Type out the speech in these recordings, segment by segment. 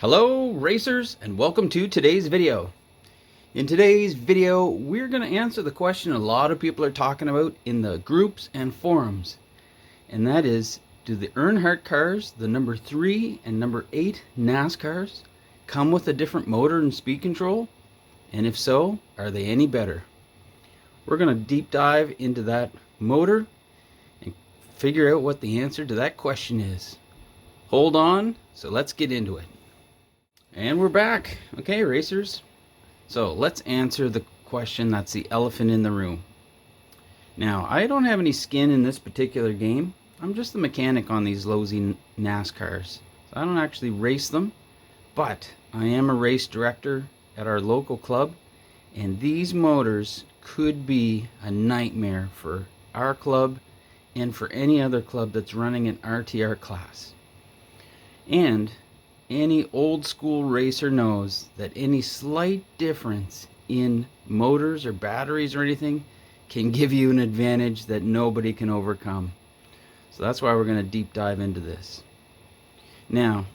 Hello racers, and welcome to today's video. In today's video we're going to answer the question a lot of people are talking about in the groups and forums, and that is, do the Earnhardt cars, the number 3 and number 8 NASCARs, come with a different motor and speed control? And if so, are they any better? We're going to deep dive into that motor and figure out what the answer to that question is. Hold on, so let's get into it. And we're back. Okay, racers. So let's answer the question that's the elephant in the room. Now, I don't have any skin in this particular game. I'm just the mechanic on these Losi NASCARs. So I don't actually race them, but I am a race director at our local club, and these motors could be a nightmare for our club and for any other club that's running an RTR class. And any old school racer knows that any slight difference in motors or batteries or anything can give you an advantage that nobody can overcome. So that's why we're going to deep dive into this. Now,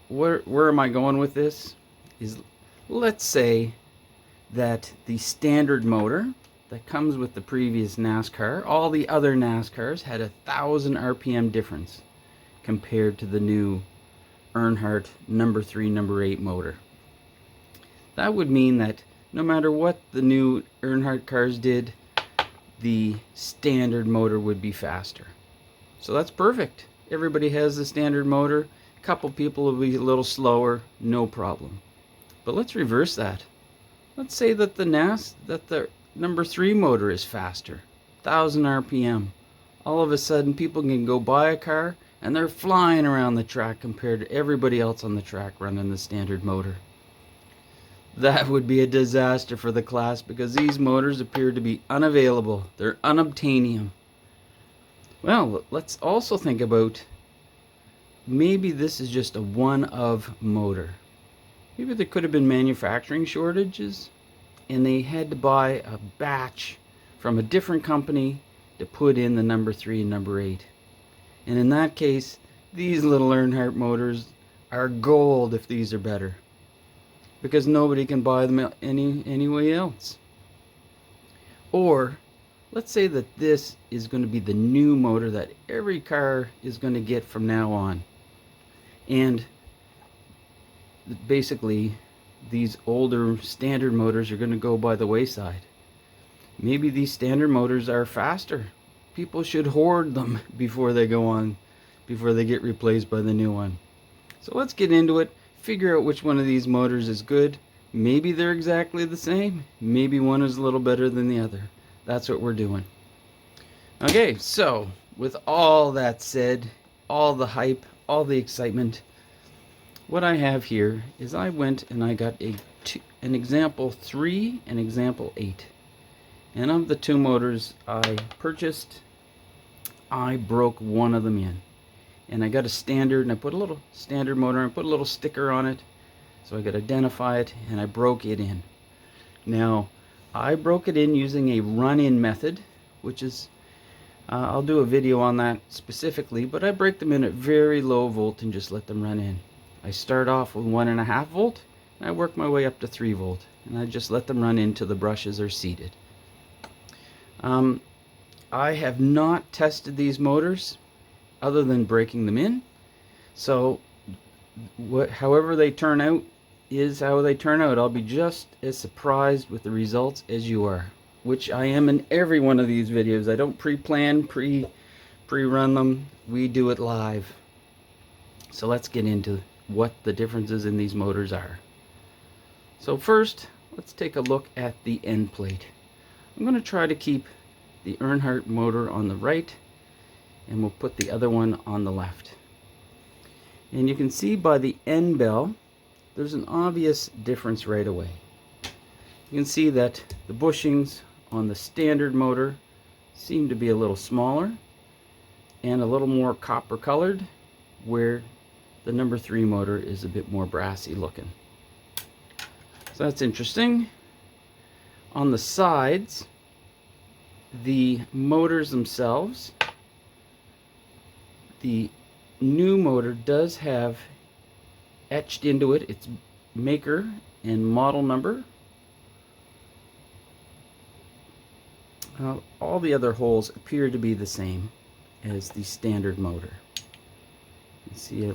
where am I going with this? Is, let's say that the standard motor that comes with the previous NASCAR, all the other NASCARs had 1,000 RPM difference compared to the new Earnhardt number 3, number 8 motor. That would mean that no matter what the new Earnhardt cars did, the standard motor would be faster. So that's perfect. Everybody has the standard motor. A couple people will be a little slower, no problem. But let's reverse that. Let's say that the number 3 motor is faster, 1,000 RPM. All of a sudden people can go buy a car and they're flying around the track compared to everybody else on the track running the standard motor. That would be a disaster for the class because these motors appear to be unavailable. They're unobtainium. Well, let's also think about maybe this is just a one-of motor. Maybe there could have been manufacturing shortages and they had to buy a batch from a different company to put in the number 3 and number 8. And in that case, these little Earnhardt motors are gold if these are better, because nobody can buy them anyway else. Or let's say that this is going to be the new motor that every car is going to get from now on, and basically these older standard motors are going to go by the wayside. Maybe these standard motors are faster. People should hoard them before they get replaced by the new one. So let's get into it, figure out which one of these motors is good. Maybe they're exactly the same. Maybe one is a little better than the other. That's what we're doing. Okay, so with all that said, all the hype, all the excitement, what I have here is I went and I got an example 3 and example 8. And of the 2 motors I purchased, I broke one of them in. And I got a standard, and I put a little standard motor, and I put a little sticker on it so I could identify it, and I broke it in. Now, I broke it in using a run-in method, which is, I'll do a video on that specifically, but I break them in at very low volt and just let them run in. I start off with 1.5 volt, and I work my way up to 3 volt, and I just let them run into the brushes are seated. I have not tested these motors other than breaking them in, so however they turn out is how they turn out. I'll be just as surprised with the results as you are, which I am in every one of these videos. I don't pre-plan, pre-run them. We do it live. So let's get into what the differences in these motors are. So first, let's take a look at the end plate. I'm going to try to keep the Earnhardt motor on the right, and we'll put the other one on the left. And you can see by the end bell, there's an obvious difference right away. You can see that the bushings on the standard motor seem to be a little smaller and a little more copper colored, where the number 3 motor is a bit more brassy looking. So that's interesting. On the sides, the motors themselves, the new motor does have etched into it its maker and model number. All the other holes appear to be the same as the standard motor. You see a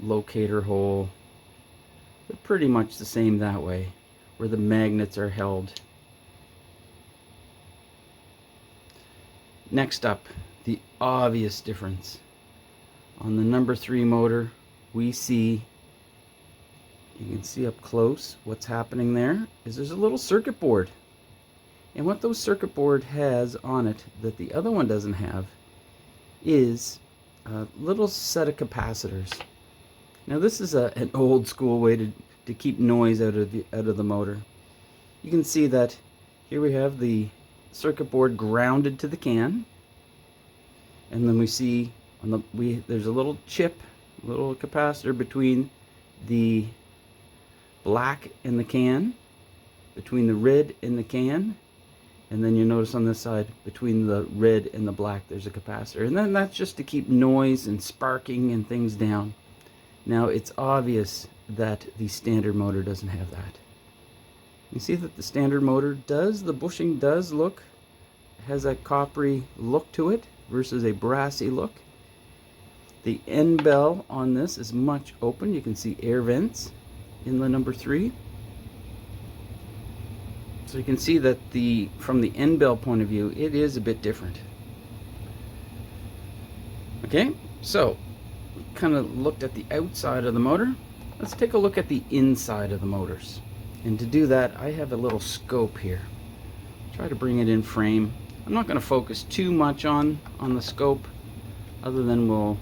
locator hole. They're pretty much the same that way, where the magnets are held. Next up, the obvious difference. On the number 3 motor, we see, you can see up close what's happening there is there's a little circuit board. And what those circuit board has on it that the other one doesn't have is a little set of capacitors. Now this is an old school way to keep noise out of the motor. You can see that here we have the circuit board grounded to the can, and then we see on there's a little chip, little capacitor between the black and the can, between the red and the can, and then you notice on this side between the red and the black there's a capacitor, and then that's just to keep noise and sparking and things down. Now it's obvious that the standard motor doesn't have that. You see that the standard motor does, the bushing does look, has a coppery look to it versus a brassy look. The end bell on this is much open. You can see air vents in the number 3. So you can see that from the end bell point of view, it is a bit different. Okay, so kind of looked at the outside of the motor. Let's take a look at the inside of the motors. And to do that, I have a little scope here. Try to bring it in frame. I'm not going to focus too much on the scope, other than we'll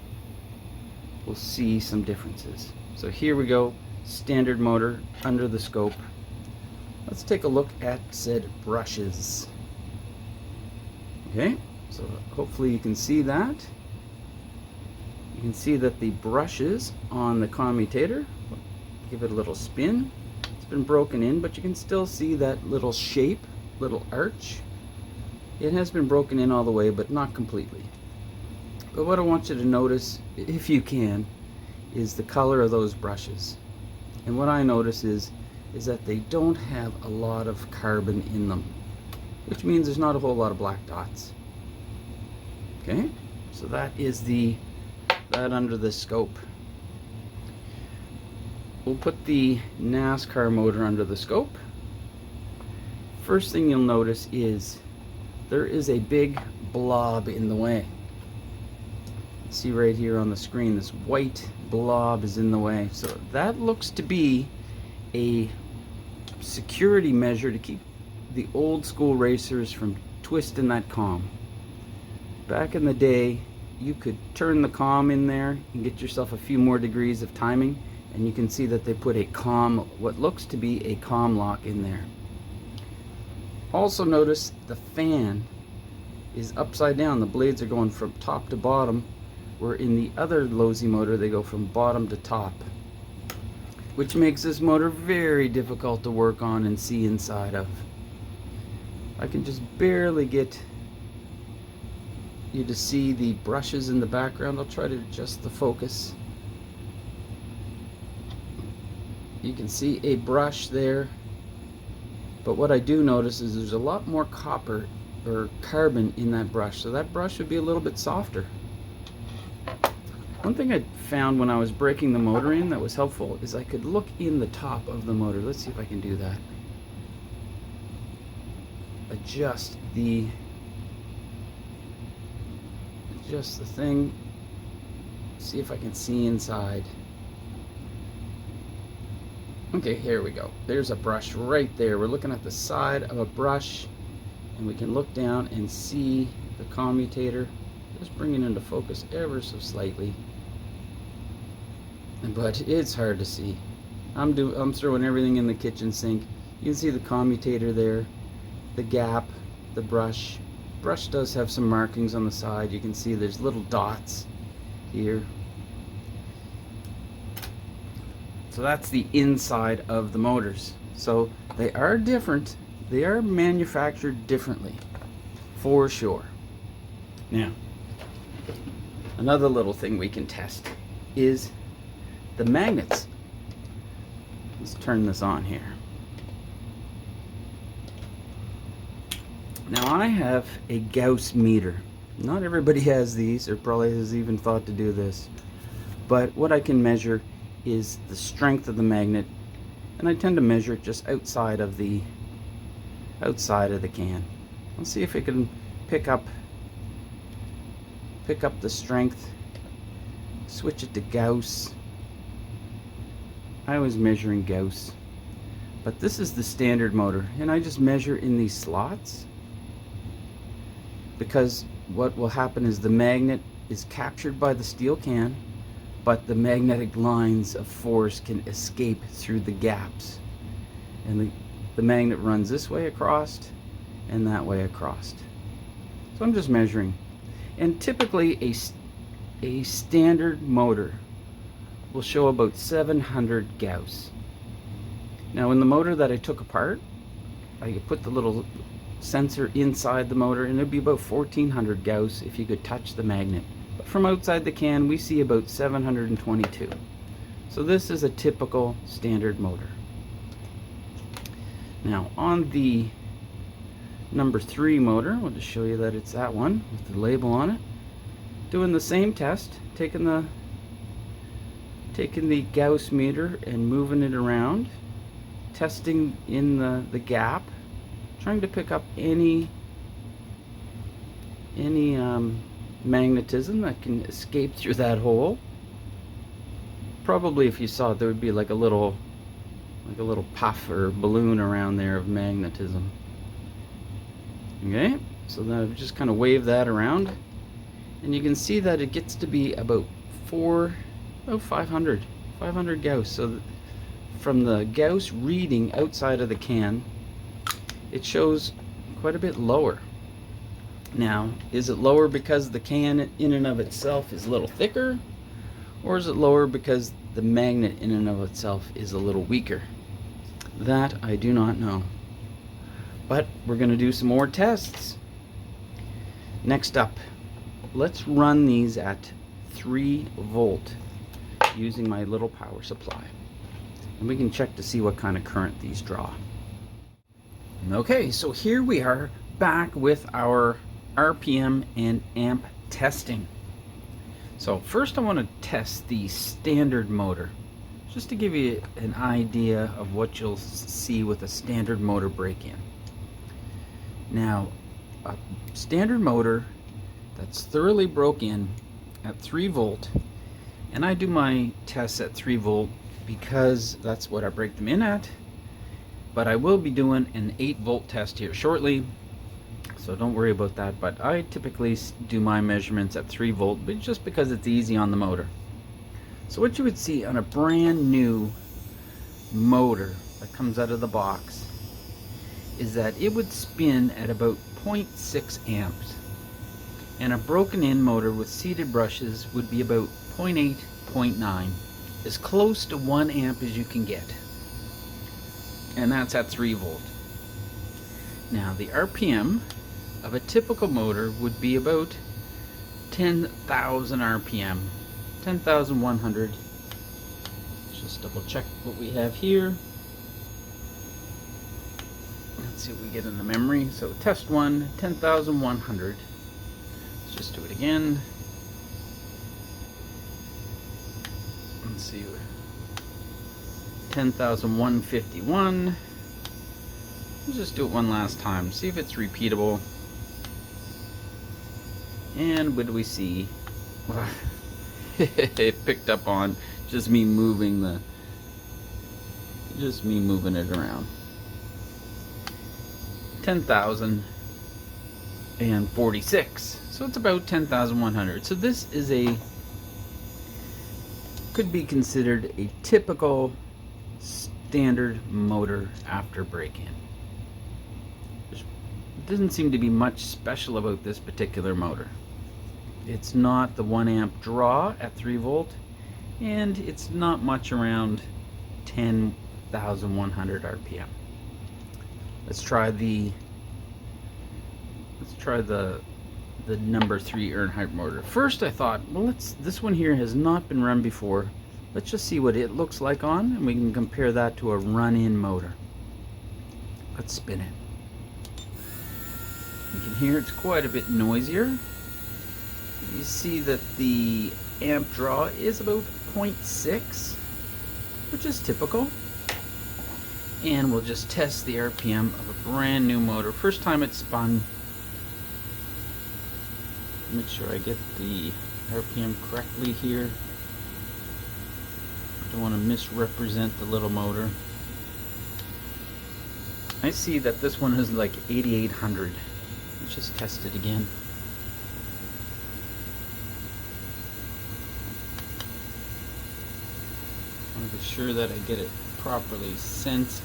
see some differences. So here we go, standard motor under the scope. Let's take a look at said brushes. Okay, so hopefully you can see that. You can see that the brushes on the commutator, give it a little spin. It's been broken in, but you can still see that little shape, little arch. It has been broken in all the way, but not completely. But what I want you to notice, if you can, is the color of those brushes. And what I notice is that they don't have a lot of carbon in them, which means there's not a whole lot of black dots. Okay, so that is that under the scope. We'll put the NASCAR motor under the scope. First thing you'll notice is there is a big blob in the way. See right here on the screen, this white blob is in the way. So that looks to be a security measure to keep the old school racers from twisting that comm. Back in the day, you could turn the comm in there and get yourself a few more degrees of timing, and you can see that they put a comm, what looks to be a comm lock in there. Also notice the fan is upside down. The blades are going from top to bottom, where in the other Losi motor they go from bottom to top, which makes this motor very difficult to work on and see inside of. I can just barely get you to see the brushes in the background. I'll try to adjust the focus. You can see a brush there, but what I do notice is there's a lot more copper or carbon in that brush, so that brush would be a little bit softer. One thing I found when I was breaking the motor in that was helpful is I could look in the top of the motor. Let's see if I can do that. Adjust the thing. See if I can see inside. Okay, here we go. There's a brush right there. We're looking at the side of a brush, and we can look down and see the commutator. Just bring it into focus ever so slightly. But it's hard to see. I'm throwing everything in the kitchen sink. You can see the commutator there, the gap, the brush. Brush does have some markings on the side. You can see there's little dots here. So that's the inside of the motors. So they are different. They are manufactured differently, for sure. Now, another little thing we can test is the magnets. Let's turn this on here. Now I have a Gauss meter. Not everybody has these, or probably has even thought to do this. But what I can measure is the strength of the magnet, and I tend to measure it just outside of the can. Let's see if it can pick up the strength. Switch it to Gauss. I was measuring Gauss, but this is the standard motor, and I just measure in these slots, because what will happen is the magnet is captured by the steel can, but the magnetic lines of force can escape through the gaps, and the magnet runs this way across and that way across. So I'm just measuring, and typically a standard motor will show about 700 Gauss. Now in the motor that I took apart, I put the little sensor inside the motor, and it'd be about 1400 Gauss if you could touch the magnet. But from outside the can, we see about 722. So this is a typical standard motor. Now on the number 3 motor, I'll just show you that it's that one with the label on it. Doing the same test, taking the Gauss meter and moving it around, testing in the gap, trying to pick up any magnetism that can escape through that hole. Probably if you saw it, there would be like a little puff or balloon around there of magnetism. Okay, so then I've just kind of waved that around, and you can see that it gets to be about 500 Gauss. So from the Gauss reading outside of the can, it shows quite a bit lower. Now, is it lower because the can in and of itself is a little thicker, or is it lower because the magnet in and of itself is a little weaker? That I do not know. But we're going to do some more tests. Next up, let's run these at 3 volt using my little power supply, and we can check to see what kind of current these draw. Okay, so here we are back with our RPM and amp testing. So first I want to test the standard motor, just to give you an idea of what you'll see with a standard motor break-in. Now, a standard motor that's thoroughly broke in at 3 volt, and I do my tests at 3 volt because that's what I break them in at, but I will be doing an 8 volt test here shortly, so don't worry about that. But I typically do my measurements at 3 volt, but just because it's easy on the motor. So what you would see on a brand new motor that comes out of the box is that it would spin at about 0.6 amps, and a broken in motor with seated brushes would be about 0.8, 0.9, as close to 1 amp as you can get, and that's at 3 volt. Now the RPM of a typical motor would be about 10,000 RPM, 10,100. Let's just double check what we have here. Let's see what we get in the memory. So test 1, 10,100. Let's just do it again. Let's see, 10,151. Let's just do it one last time, see if it's repeatable. And what do we see? It picked up on just me moving it around. 10,046. So it's about 10,100. So this is could be considered a typical standard motor after break-in. There doesn't seem to be much special about this particular motor. It's not the 1 amp draw at 3 volt, and it's not much around 10,100 RPM. Let's try the number 3 Earnhardt motor. First I thought, well, this one here has not been run before. Let's just see what it looks like on, and we can compare that to a run-in motor. Let's spin it. You can hear it's quite a bit noisier. You see that the amp draw is about 0.6, which is typical. And we'll just test the RPM of a brand new motor. First time it's spun. Make sure I get the RPM correctly here. Don't want to misrepresent the little motor. I see that this one is like 8,800. Let's just test it again. I want to be sure that I get it properly sensed.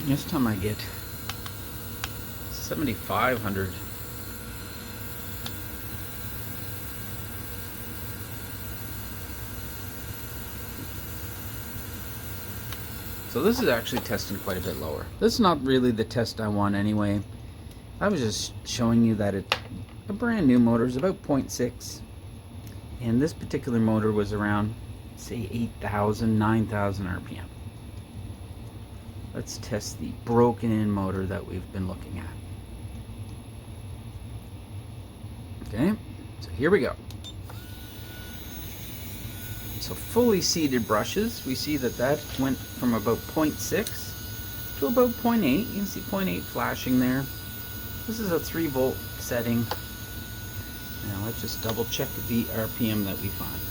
This time I get 7,500. So this is actually testing quite a bit lower. This is not really the test I want anyway. I was just showing you that a brand new motor is about 0.6. And this particular motor was around, say, 8,000, 9,000 RPM. Let's test the broken in motor that we've been looking at. Okay, so here we go. So fully seated brushes, we see that that went from about 0.6 to about 0.8. You can see 0.8 flashing there. This is a 3-volt setting. Now let's just double check the RPM that we find.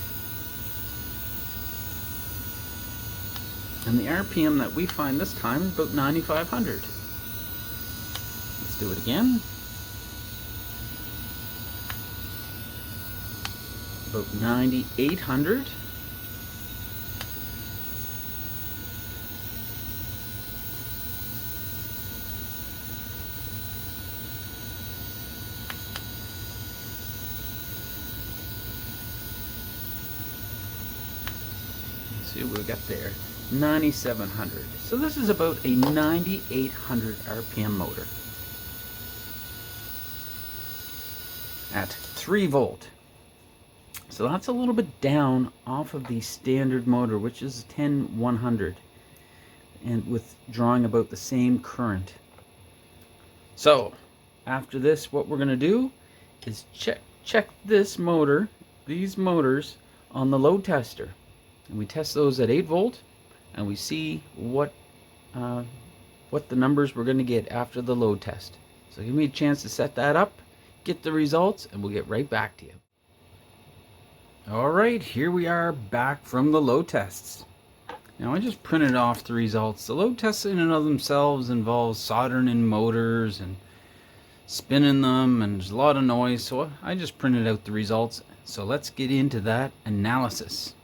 And the RPM that we find this time is about 9,500. Let's do it again. About 9,800. See what we got there. 9,700. So this is about a 9,800 RPM motor at 3 volt. So that's a little bit down off of the standard motor, which is 10,100, and with drawing about the same current. So after this, what we're going to do is check this motor, these motors, on the load tester, and we test those at 8 volt. And we see what the numbers we're going to get after the load test. So give me a chance to set that up, get the results, and we'll get right back to you. Alright, here we are back from the load tests. Now I just printed off the results. The load tests in and of themselves involve soldering in motors and spinning them, and there's a lot of noise, so I just printed out the results. So let's get into that analysis.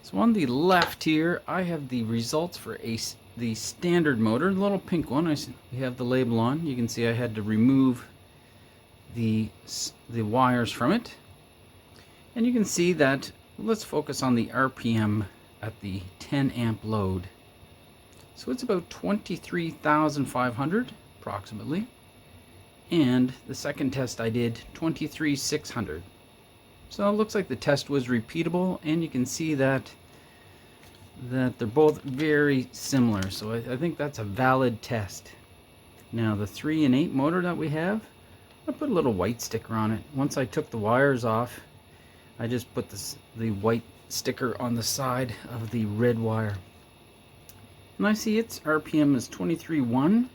So on the left here, I have the results for the standard motor, the little pink one. We have the label on. You can see I had to remove the wires from it. And you can see that, let's focus on the RPM at the 10 amp load. So it's about 23,500 approximately. And the second test I did, 23,600. So it looks like the test was repeatable, and you can see that they're both very similar. So I think that's a valid test. Now the 3 and 8 motor that we have, I put a little white sticker on it. Once I took the wires off, I just put the white sticker on the side of the red wire. And I see its RPM is 23.1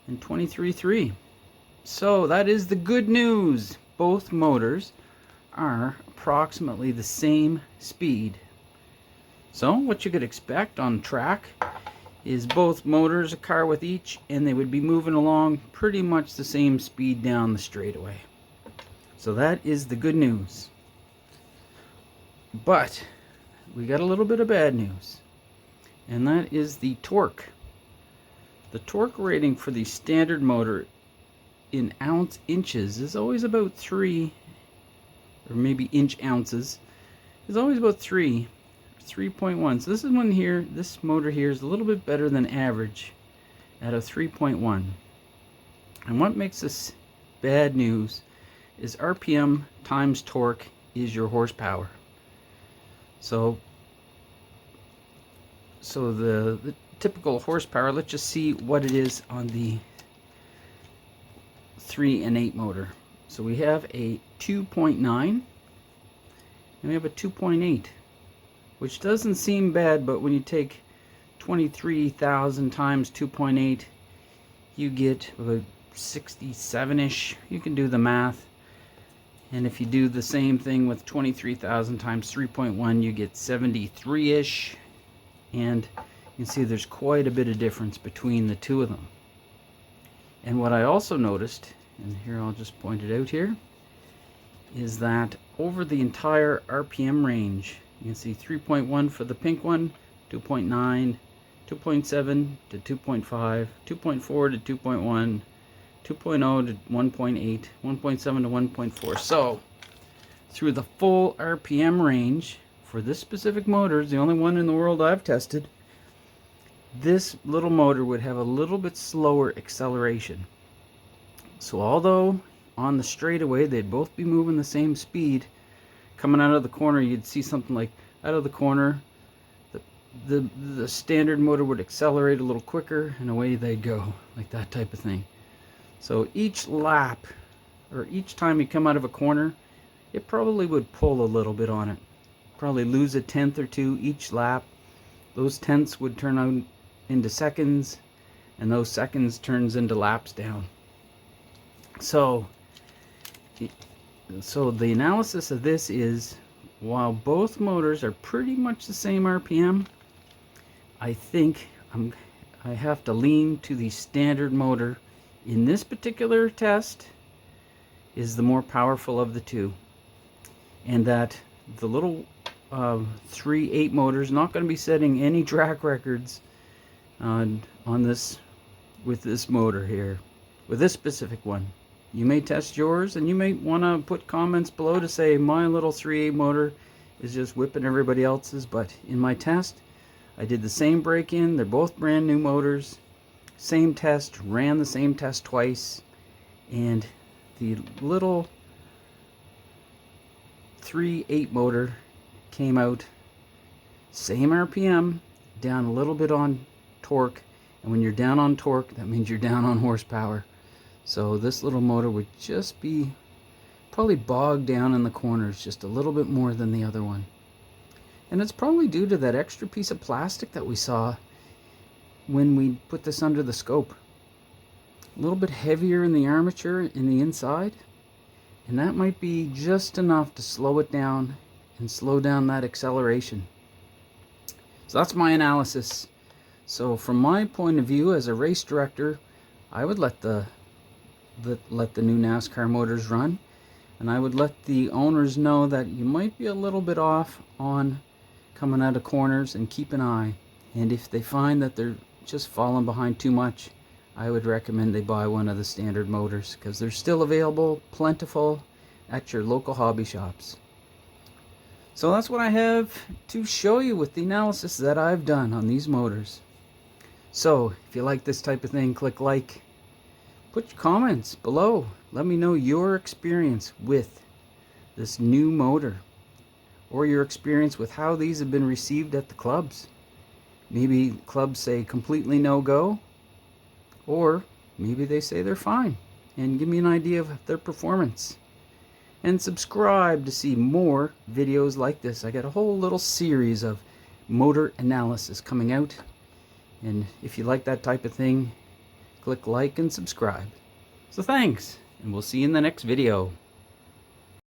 and 23.3. So that is the good news. Both motors are approximately the same speed. So what you could expect on track is both motors, a car with each, and they would be moving along pretty much the same speed down the straightaway. So that is the good news. But we got a little bit of bad news, and that is the torque. The torque rating for the standard motor in inches is always about 3, or maybe inch ounces, is always about 3.1. So this is one here, this motor here is a little bit better than average at a 3.1. And what makes this bad news is RPM times torque is your horsepower. So the typical horsepower, let's just see what it is on the 3 and 8 motor. So we have a 2.9 and we have a 2.8, which doesn't seem bad, but when you take 23,000 times 2.8, you get about 67-ish. You can do the math. And if you do the same thing with 23,000 times 3.1, you get 73-ish. And you can see there's quite a bit of difference between the two of them. And what I also noticed, and here I'll just point it out here, is that over the entire RPM range, you can see 3.1 for the pink one, 2.9, 2.7 to 2.5, 2.4 to 2.1, 2.0 to 1.8, 1.7 to 1.4. So through the full RPM range for this specific motor, is the only one in the world I've tested, this little motor would have a little bit slower acceleration. So although on the straightaway they'd both be moving the same speed, coming out of the corner you'd see something like out of the corner the standard motor would accelerate a little quicker and away they'd go, like that type of thing. So each lap, or each time you come out of a corner, it probably would pull a little bit on it. Probably lose a tenth or two each lap. Those tenths would turn out into seconds, and those seconds turns into laps down. So the analysis of this is, while both motors are pretty much the same RPM, I think I have to lean to the standard motor in this particular test is the more powerful of the two, and that the little 3.8 motor is not going to be setting any track records on this with this motor here, with this specific one. You may test yours, and you may want to put comments below to say my little 3.8 motor is just whipping everybody else's, but in my test I did the same break-in. They're both brand new motors, same test, ran the same test twice, and the little 3.8 motor came out same RPM, down a little bit on torque, and when you're down on torque, that means you're down on horsepower. So this little motor would just be probably bogged down in the corners just a little bit more than the other one. And it's probably due to that extra piece of plastic that we saw when we put this under the scope. A little bit heavier in the armature in the inside, and that might be just enough to slow it down and slow down that acceleration. So that's my analysis. So from my point of view as a race director, I would let the new NASCAR motors run, and I would let the owners know that you might be a little bit off on coming out of corners, and keep an eye. And if they find that they're just falling behind too much, I would recommend they buy one of the standard motors, because they're still available, plentiful at your local hobby shops. So that's what I have to show you with the analysis that I've done on these motors. So if you like this type of thing, click like, put your comments below, let me know your experience with this new motor, or your experience with how these have been received at the clubs. Maybe clubs say completely no go, or maybe they say they're fine, and give me an idea of their performance. And subscribe to see more videos like this. I got a whole little series of motor analysis coming out, and if you like that type of thing, click like and subscribe. So thanks, and we'll see you in the next video.